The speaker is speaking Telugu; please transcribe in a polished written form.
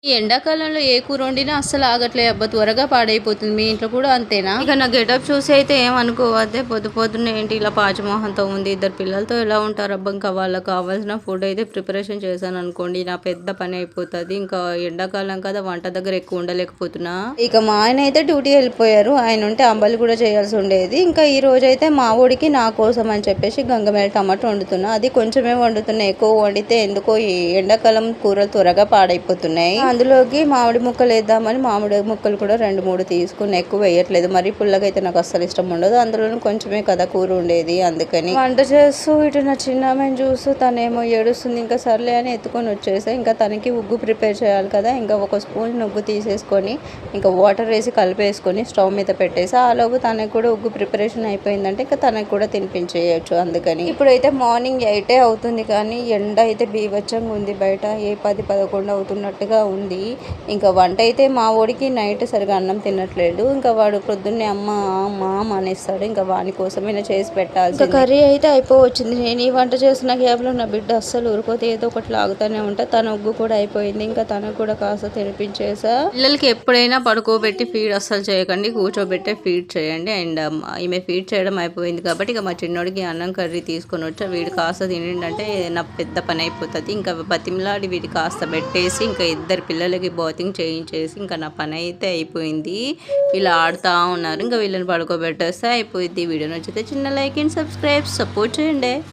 ఈ ఎండాకాలంలో ఏ కూర వండినా అస్సలు ఆగట్లే అబ్బా, త్వరగా పాడైపోతుంది. మీ ఇంట్లో కూడా అంతేనా? ఇక నా గెటప్ చూసి అయితే ఏమనుకోవద్దే, పొద్దున్నే ఏంటి ఇలా పాచిమోహంతో ఉంది, ఇద్దరు పిల్లలతో ఎలా ఉంటారు అబ్బా. ఇంకా వాళ్ళకి కావాల్సిన ఫుడ్ అయితే ప్రిపరేషన్ చేశాను అనుకోండి, నా పెద్ద పని అయిపోతుంది. ఇంకా ఎండాకాలం కదా, వంట దగ్గర ఎక్కువ ఉండలేకపోతున్నా. ఇక మా ఆయన అయితే డ్యూటీ వెళ్ళిపోయారు, ఆయన ఉంటే అంబలి కూడా చేయాల్సి ఉండేది. ఇంకా ఈ రోజు అయితే మా ఊడికి నా కోసం అని చెప్పేసి గంగమేల టమాటో వండుతున్నా. అది కొంచెమే వండుతున్నా, ఎక్కువ వండితే ఎందుకో ఈ ఎండాకాలం కూరలు త్వరగా పాడైపోతున్నాయి. అందులోకి మామిడి ముక్కలు వేద్దామని మామిడి ముక్కలు కూడా 2-3 తీసుకుని, ఎక్కువ వేయట్లేదు. మరి పుల్లగా అయితే నాకు అస్సలు ఇష్టం ఉండదు, అందులోనూ కొంచెమే కదా కూర ఉండేది. అందుకని వంట చేస్తూ ఇటు నా చిన్నమ్మని చూస్తూ తనేమో ఏడుస్తుంది. ఇంకా సర్లే అని ఎత్తుకొని వచ్చేసా. ఇంకా తనకి ఉగ్గు ప్రిపేర్ చేయాలి కదా, ఇంకా ఒక స్పూన్ ఉగ్గు తీసేసుకొని ఇంకా వాటర్ వేసి కలిపేసుకొని స్టవ్ మీద పెట్టేసి, ఆలోపు తనకు కూడా ఉగ్గు ప్రిపరేషన్ అయిపోయిందంటే ఇంకా తనకు కూడా తినిపించేయచ్చు. అందుకని ఇప్పుడైతే మార్నింగ్ 8 అవుతుంది, కానీ ఎండ అయితే బీభత్సంగా ఉంది బయట. ఏ 10-11 అవుతున్నట్టుగా ఉంది. ఇంకా వంట అయితే మా వాడికి నైట్ సరిగా అన్నం తినట్లేదు. ఇంకా వాడు పొద్దున్నే అమ్మ అనేస్తాడు. ఇంకా వాని కోసమైనా చేసి పెట్టాల్సి. కర్రీ అయితే అయిపోవచ్చింది. నేను ఈ వంట చేసిన గ్యాప్లో నా బిడ్డ అస్సలు ఊరుకోతే ఏదో ఒకటి లాగుతూనే ఉంటా. తన ఉగ్గు కూడా అయిపోయింది, ఇంకా తనకు కూడా కాస్త తినిపించేసా. పిల్లలకి ఎప్పుడైనా పడుకోబెట్టి ఫీడ్ అస్సలు చేయకండి, కూర్చోబెట్టే ఫీడ్ చేయండి. అండ్ ఈమె ఫీడ్ చేయడం అయిపోయింది కాబట్టి ఇక మా చిన్నోడికి అన్నం కర్రీ తీసుకొని వచ్చా. వీడు కాస్త తినిండంటే నా పెద్ద పని అయిపోతుంది. ఇంకా బతిమలాడి వీడి కాస్త పెట్టేసి ఇంకా ఇద్దరు పిల్లలకి బాతింగ్ చేయించేసి ఇంకా నా పని అయితే అయిపోయింది. ఇలా ఆడుతూ ఉన్నారు, ఇంకా వీళ్ళని పడుకోబెట్టేస్తే అయిపోయింది. వీడియో నచ్చితే చిన్న లైక్ అండ్ సబ్స్క్రైబ్ సపోర్ట్ చేయండి.